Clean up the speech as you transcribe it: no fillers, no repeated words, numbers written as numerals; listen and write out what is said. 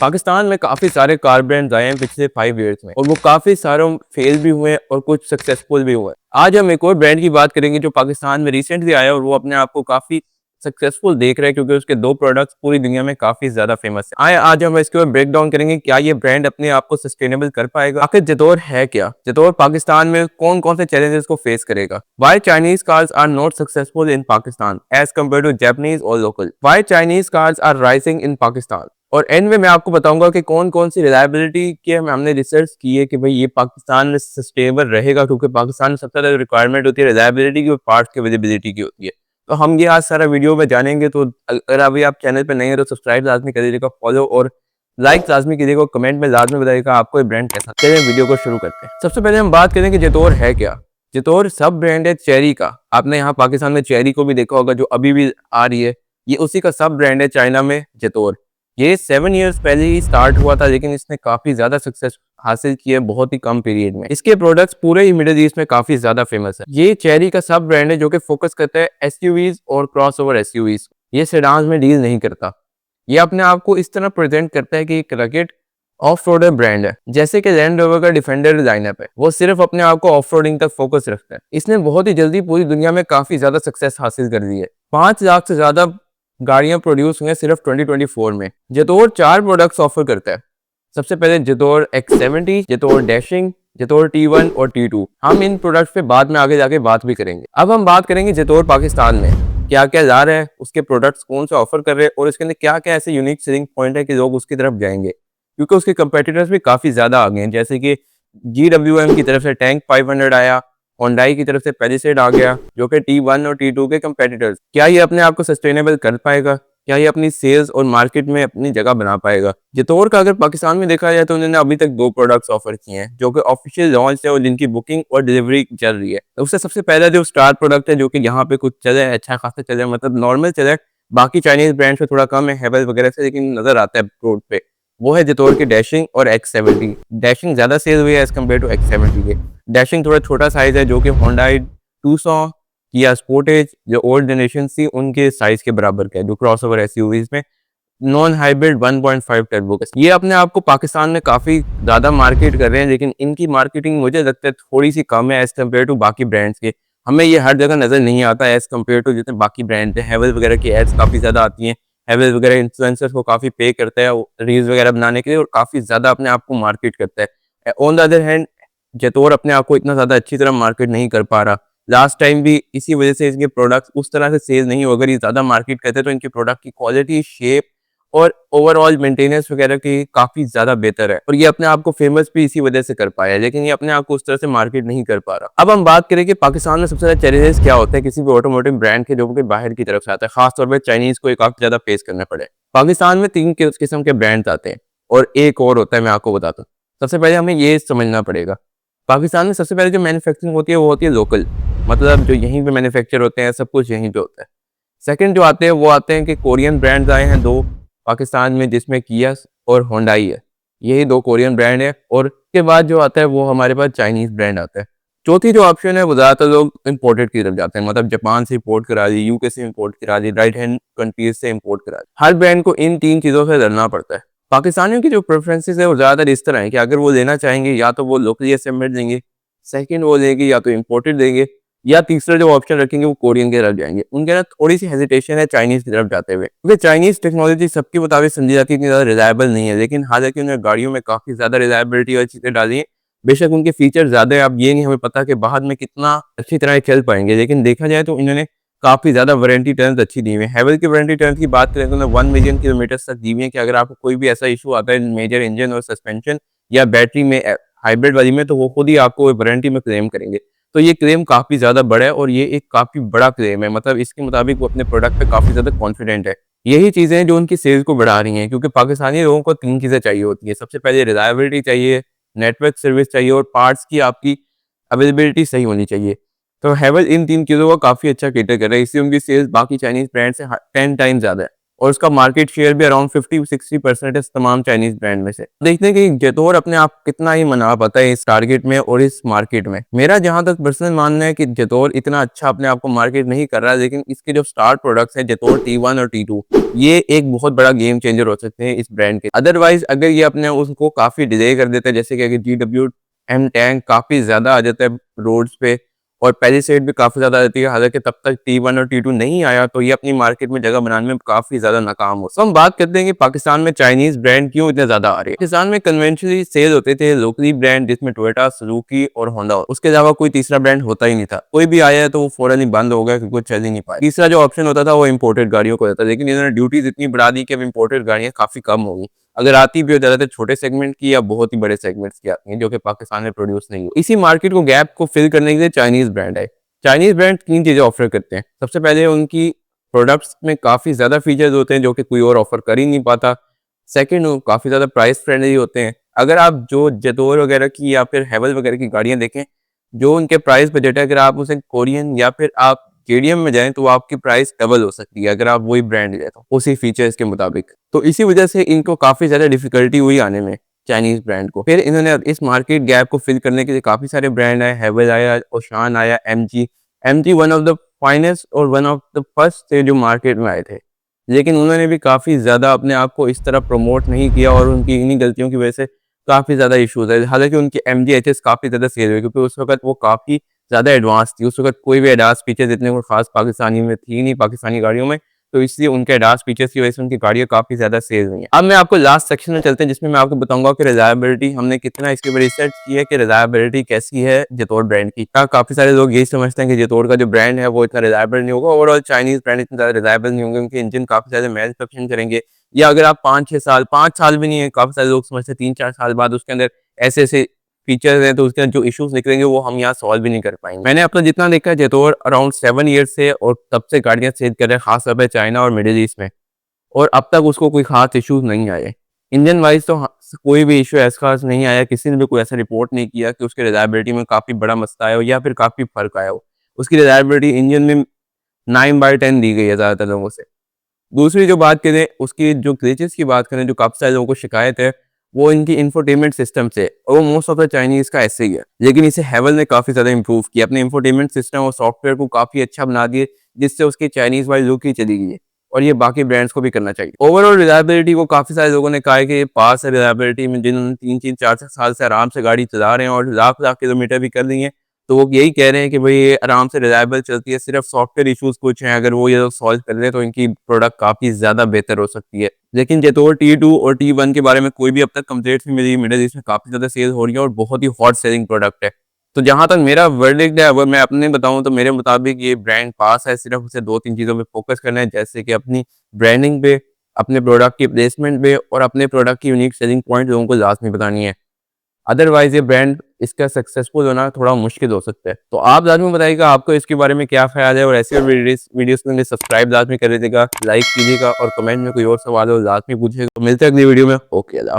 पाकिस्तान में काफ़ी सारे कार ब्रांड्स आए हैं पिछले 5 इयर्स में और वो काफ़ी सारों फेल भी हुए हैं और कुछ सक्सेसफुल भी हुए हैं। आज हम एक और ब्रांड की बात करेंगे जो पाकिस्तान में रिसेंटली आया और वो अपने आप को काफ़ी सक्सेसफुल देख रहे हैं क्योंकि उसके 2 प्रोडक्ट्स पूरी दुनिया में काफ़ी ज़्यादा फेमस हैं। आए आज हम इसके ऊपर ब्रेक डाउन करेंगे क्या ये ब्रांड अपने आप को सस्टेनेबल कर पाएगा। आखिर जेतौर है क्या? जेतौर पाकिस्तान में कौन-कौन से चैलेंजेस को फेस करेगा? Why Chinese cars are not successful in Pakistan as compared to Japanese or local? Why Chinese cars are rising in Pakistan? और एंड में मैं आपको बताऊंगा कि कौन कौन सी रिलायबिलिटी के हमने रिसर्च की है कि भाई ये पाकिस्तान में सस्टेनेबल रहेगा क्योंकि पाकिस्तान में सबसे ज़्यादा रिक्वायरमेंट होती है रिलायबिलिटी की और पार्ट्स की अवेलेबिलिटी की होती है। तो हम ये आज सारा वीडियो में जानेंगे। तो अगर अभी आप चैनल पर नहीं है तो सब्सक्राइब लाजमी कर दीजिएगा, फॉलो और लाइक लाजमी कीजिएगा, कमेंट में लाजमी बताइएगा आपको ये ब्रांड कैसा। चलिए वीडियो को शुरू करते हैं। सबसे पहले हम बात करें कि जेतौर है क्या। जेतौर सब ब्रांड है चेरी का। आपने यहाँ पाकिस्तान में चेरी को भी देखा होगा जो अभी भी आ रही है, ये उसी का सब ब्रांड है चाइना में जेतौर। ये 7 इयर्स पहले ही स्टार्ट हुआ था लेकिन इसने काफी ज्यादा सक्सेस हासिल की है बहुत ही कम पीरियड में। इसके प्रोडक्ट्स पूरे ही मिडिल ईस्ट में काफी ज्यादा फेमस है। ये चेरी का सब ब्रांड है जो कि फोकस करता है एसयूवीज और क्रॉसओवर एसयूवीज। ये सेडान्स में डील नहीं करता। ये अपने आप को इस तरह प्रेजेंट करता है कि एक रगेड ऑफ रोडर ब्रांड है, जैसे कि लैंड रोवर का डिफेंडर लाइनअप है। वो सिर्फ अपने आप को ऑफ रोडिंग तक फोकस रखता है। इसने बहुत ही जल्दी पूरी दुनिया में काफी ज्यादा सक्सेस हासिल कर ली है। 5 लाख से ज्यादा गाड़ियां प्रोड्यूस हुई हैं सिर्फ 2024 में। जेतौर 4 प्रोडक्ट्स ऑफर करता है। सबसे पहले जेतौर X70, जेतौर डैशिंग, जेतौर T1 और T2। हम इन प्रोडक्ट्स पे बाद में आगे जाके बात भी करेंगे। अब हम बात करेंगे जेतौर पाकिस्तान में क्या क्या ला रहा है, उसके प्रोडक्ट्स कौन से ऑफर कर रहे हैं और इसके अंदर क्या क्या ऐसे यूनिक सेलिंग पॉइंट है कि लोग उसकी तरफ जाएंगे क्योंकि उसके कंपेटिटर्स भी काफी ज्यादा आ गए हैं। जैसे कि GWM की तरफ से टैंक 500 आया, होंडाई की तरफ से पैलिसेड आ गया जो कि T1 और T2 के कंपेटिटर्स। क्या ये अपने आप को सस्टेनेबल कर पाएगा? क्या ये अपनी सेल्स और मार्केट में अपनी जगह बना पाएगा? जेतौर का अगर पाकिस्तान में देखा जाए तो उन्होंने अभी तक 2 प्रोडक्ट्स ऑफर किए हैं जो कि ऑफिशियल लॉन्च है और जिनकी बुकिंग और डिलीवरी चल रही है। तो उससे सबसे पहला जो स्टार प्रोडक्ट है जो कि यहाँ पे कुछ चले अच्छा खासा चले, मतलब नॉर्मल चले, बाकी चाइनीज ब्रांड से थोड़ा कम है हेवल वगैरह से, लेकिन नजर आता है रोड पे, वो है जेतौर की डैशिंग और X70। डैशिंग ज्यादा सेल हुई है एज कम्पेयर टू X70 के। डैशिंग थोड़ा छोटा साइज है जो कि होंडाई 200 या स्पोर्टेज जो ओल्ड जनरेशन थी उनके साइज के बराबर का है, जो क्रॉसओवर एसयूवीज में नॉन हाइब्रिड 1.5 टर्बो का। ये अपने आप को पाकिस्तान में काफी ज्यादा मार्केट कर रहे हैं लेकिन इनकी मार्केटिंग मुझे लगता है थोड़ी सी कम है एज कम्पेयर टू बाकी ब्रांड्स के। हमें ये हर जगह नजर नहीं आता एज कम्पेयर टू जितने बाकी ब्रांड है। हेवल वगैरह की एड्स काफी ज्यादा आती हैं। हेवल वगैरह इन्फ्लुएंसर्स को काफी पे करता है रील्स वगैरह बनाने के लिए और काफी ज्यादा अपने आप को मार्केट करता है। ऑन द अदर हैंड जेतौर अपने आप को इतना ज्यादा अच्छी तरह मार्केट नहीं कर पा रहा। लास्ट टाइम भी इसी वजह से इसके प्रोडक्ट्स उस तरह से सेल नहीं हो। अगर ये ज्यादा मार्केट करते तो इनके प्रोडक्ट की क्वालिटी, शेप और ओवरऑल मेंटेनेंस वगैरह की काफी ज्यादा बेहतर है और ये अपने आप को फेमस भी इसी वजह से कर पाया, लेकिन ये अपने आप को उस तरह से मार्केट नहीं कर पा रहा। अब हम बात करें कि पाकिस्तान में सबसे ज्यादा चैलेंजेस क्या होते हैं किसी भी ऑटोमोटिव ब्रांड के जो कि बाहर की तरफ से आता है, खासतौर पर चाइनीज को काफी ज्यादा फेस करना पड़े। पाकिस्तान में 3 किस्म के ब्रांड्स आते हैं और एक और होता है, मैं आपको बताता हूँ। सबसे पहले हमें ये समझना पड़ेगा, पाकिस्तान में सबसे पहले जो मैन्युफैक्चरिंग होती है वो होती है लोकल, मतलब जो यहीं पे मैन्युफैक्चर होते हैं, सब कुछ यहीं पे होता है। सेकंड जो आते हैं वो आते हैं कि कोरियन ब्रांड्स आए हैं 2 पाकिस्तान में, जिसमें किया और होंडाई है। यही 2 कोरियन ब्रांड है और उसके बाद जो आता है वो हमारे पास चाइनीज ब्रांड आता है। चौथी जो ऑप्शन है वो ज्यादातर लोग इम्पोर्टेड की तरफ जाते हैं, मतलब जापान से इम्पोर्ट करा ली, यूके से इम्पोर्ट करा ली, राइट हैंड कंट्रीज से इम्पोर्ट करा ली। हर ब्रांड को इन 3 चीजों से लड़ना पड़ता है। पाकिस्तानियों की जो प्रेफरेंसेस है वो ज्यादातर इस तरह है कि अगर वो लेना चाहेंगे या तो वो लोकली असेंबल्ड देंगे, सेकंड वो लेंगे या तो इम्पोर्टेड देंगे, या तीसरा जो ऑप्शन रखेंगे वो कोरियन की तरफ जाएंगे। उनके ना थोड़ी सी हेजिटेशन है चाइनीज की तरफ जाते हुए, क्योंकि चाइनीज टेक्नोलॉजी सबके मुताबिक समझी जाती है इतनी ज्यादा रिलायबल नहीं है, लेकिन हालांकि उन्होंने गाड़ियों में काफी ज्यादा रिलायबिलिटी वाली चीजें डाली है। बेशक उनके फीचर ज्यादा है, अब ये नहीं हमें पता कि बाद में कितना अच्छी तरह चल पाएंगे, लेकिन देखा जाए तो इन्होंने काफी ज्यादा वारंटी टर्म्स अच्छी दी हुई है। हेवल की वारंटी टर्म्स की बात करें तो उन्होंने 1 मिलियन किलोमीटर तक दी हुई है कि अगर आपको कोई भी ऐसा इशू आता है मेजर इंजन और सस्पेंशन या बैटरी में, हाइब्रिड वाली में, तो वो खुद ही आपको वारंटी में क्लेम करेंगे। तो ये क्लेम काफी ज्यादा बड़ा है और ये एक काफी बड़ा क्लेम है, मतलब इसके मुताबिक वो अपने प्रोडक्ट पे काफी ज्यादा कॉन्फिडेंट है। यही चीजें हैं जो उनकी सेल्स को बढ़ा रही हैं, क्योंकि पाकिस्तानी लोगों को 3 चीजें चाहिए होती है। सबसे पहले रिलायबिलिटी चाहिए, नेटवर्क सर्विस चाहिए और पार्ट्स की आपकी अवेलेबिलिटी सही होनी चाहिए। तो हेवल इन 3 चीजों को काफी अच्छा कैटर कर रहा है, इसलिए उनकी सेल्स बाकी चाइनीज ब्रांड से 10 टाइम ज्यादा है। और उसका मार्केट शेयर भी अराउंड 50-60% है तमाम चाइनीज ब्रांड में से। देखते हैं कि जेतोर अपने आप कितना ही मना पाता है इस टारगेट में और इस मार्केट में। मेरा जहां तक पर्सनल मानना है कि जेतोर इतना अच्छा अपने आप को मार्केट नहीं कर रहा, लेकिन इसके जो स्टार प्रोडक्ट्स हैं जेतोर T1 और T2, ये एक बहुत बड़ा गेम चेंजर हो सकते हैं इस ब्रांड के। अदरवाइज अगर ये अपने उसको काफी डिले कर देता है, जैसे कि GW-M टैंक काफी ज्यादा आ जाता है रोड्स पे और पैलिसेड भी काफी ज्यादा आती है, हालांकि तब तक T1 और T2 नहीं आया, तो ये अपनी मार्केट में जगह बनाने में काफी ज्यादा नाकाम हो। तो हम बात करते हैं कि पाकिस्तान में चाइनीज ब्रांड क्यों इतने ज्यादा आ रहे हैं। पाकिस्तान में कन्वेंशनली सेल होते थे लोकली ब्रांड, जिसमें टोयोटा, सुजुकी और होंडा, उसके अलावा कोई तीसरा ब्रांड होता ही नहीं था। कोई भी आया है तो वो फौरन ही बंद हो गया क्योंकि चल ही नहीं पाया। तीसरा जो ऑप्शन होता था वो इम्पोर्टेड गाड़ियों को होता था, लेकिन इन्होंने ड्यूटीज इतनी बढ़ा दी कि अब इम्पोर्टेड गाड़ियां काफी कम होगी, अगर आती भी हो ज्यादातर छोटे सेगमेंट की या बहुत ही बड़े सेगमेंट्स की आती हैं जो कि पाकिस्तान में प्रोड्यूस नहीं हो। इसी मार्केट को गैप को फिल करने के लिए चाइनीज ब्रांड है। चाइनीज ब्रांड 3 चीजें ऑफर करते हैं। सबसे पहले उनकी प्रोडक्ट्स में काफी ज्यादा फीचर्स होते हैं जो कि कोई और ऑफर कर ही नहीं पाता। सेकंड, वो काफी ज्यादा प्राइस फ्रेंडली होते हैं। अगर आप जो जेतोर वगैरह की या फिर हेवल वगैरह की गाड़ियां देखें, जो उनके प्राइस बजट है, अगर आप उसे कोरियन या फिर आप केडीएम में जाएं तो आपकी प्राइस डबल हो सकती है अगर आप वही ब्रांड लें तो उसी फीचर्स के मुताबिक। तो इसी वजह से इनको काफी ज्यादा डिफिकल्टी हुई आने में चाइनीज ब्रांड को। फिर इन्होंने इस मार्केट गैप को फिल करने के लिए काफी सारे ब्रांड आए, हेवल आया, ओशान आया, MG one of the finest और वन ऑफ द फर्स्ट थे जो मार्केट में आए थे, लेकिन उन्होंने भी काफी ज्यादा अपने आप को इस तरह प्रमोट नहीं किया और उनकी इन्हीं गलतियों की वजह से काफी ज्यादा इश्यूज है। हालांकि उनकी MG-HS काफी ज्यादा सेल हुई क्योंकि उस वक्त वो काफी ज्यादा एडवांस थी। उस वक्त कोई भी एडास फीचर्स इतने कोई खास पाकिस्तानी में थी नहीं, पाकिस्तानी गाड़ियों में, तो इसलिए उनके एडास फीचर्स की वजह से उनकी गाड़ियां काफी ज्यादा सेल हुई हैं। अब मैं आपको लास्ट सेक्शन में चलते हैं जिसमें मैं आपको बताऊंगा कि रिलायबिलिटी हमने कितना इसके ऊपर रिसर्च की है कि रिलायबिलिटी कैसी है जेतोर ब्रांड की। काफी सारे लोग यही समझते हैं कि जेतोर का जो ब्रांड है वो इतना रिलायबल नहीं होगा, ओवरऑल चाइनीज ब्रांड इतना ज्यादा रिलायबल नहीं होंगे, उनके इंजन काफी ज्यादा मैन्युफैक्चरिंग करेंगे, या अगर आप 5 साल भी नहीं है, काफी सारे लोग समझते हैं 3-4 साल बाद उसके अंदर ऐसे ऐसे फीचर्स हैं तो उसके अंदर जो इश्यूज निकलेंगे वो हम यहाँ सॉल्व भी नहीं कर पाएंगे। मैंने अपना जितना देखा है जेतोर अराउंड 7 ईयर्स से और तब से गाड़ियां सेल कर रहे हैं, खासतौर पर चाइना और मिडिल ईस्ट में, और अब तक उसको कोई खास इश्यूज नहीं आए। इंजन वाइज तो कोई भी इशू ऐसा खास नहीं आया, किसी ने भी कोई ऐसा रिपोर्ट नहीं किया कि उसके रिलायबिलिटी में काफी बड़ा मसला आया हो या फिर काफी फर्क आया हो। उसकी रिलायबिलिटी इंजन में 9/10 दी गई है ज्यादातर लोगों से। दूसरी जो बात करें उसकी जो ग्लिचेस की बात करें, जो काफी सारे लोगों को शिकायत है वो इनकी इंफोटेनमेंट सिस्टम से, और वो मोस्ट ऑफ द चाइनीज का ऐसे ही है, लेकिन इसे हेवल ने काफी ज्यादा इंप्रूव किया, अपने इंफोटेनमेंट सिस्टम और सॉफ्टवेयर को काफी अच्छा बना दिए, जिससे उसकी चाइनीज वाली लुक ही चली गई है, और ये बाकी ब्रांड्स को भी करना चाहिए। ओवरऑल रिलायबिलिटी को काफी सारे लोगों ने कहा है कि ये पास है रिलायबिलिटी में, जिन्होंने 3-4 साल से आराम से गाड़ी चला रहे हैं और लाख लाख किलोमीटर भी कर ली है, तो वो यही कह रहे हैं कि भाई ये आराम से रिलायबल चलती है, सिर्फ सॉफ्टवेयर इश्यूज कुछ हैं, अगर वो ये लोग सॉल्व कर ले तो इनकी प्रोडक्ट काफी ज्यादा बेहतर हो सकती है। लेकिन जेतोर T2 और T1 के बारे में कोई भी अब तक कंप्लेंट्स नहीं मिली, मिडिल ईस्ट में काफी ज्यादा सेल हो रही है और बहुत ही हॉट सेलिंग प्रोडक्ट है। तो जहां तक मेरा वर्डिक्ट है, अगर मैं अपने बताऊं तो मेरे मुताबिक ये ब्रांड पास है, सिर्फ उसे 2-3 चीजों पे फोकस करना है, जैसे कि अपनी ब्रांडिंग पे, अपने प्रोडक्ट की प्लेसमेंट पे और अपने प्रोडक्ट की यूनिक सेलिंग पॉइंट लोगों को लाजमी बतानी है। अदरवाइज ये ब्रांड इसका सक्सेसफुल होना थोड़ा मुश्किल हो सकता है। तो आप लाजमी बताइएगा आपको इसके बारे में क्या ख्याल है, और ऐसी वीडियोस के लिए सब्सक्राइब लाजमी कर दीजिएगा, लाइक कीजिएगा और कमेंट में कोई और सवाल हो लाजमी पूछिएगा। तो मिलते हैं अगली वीडियो में। ओके, अल्लाह।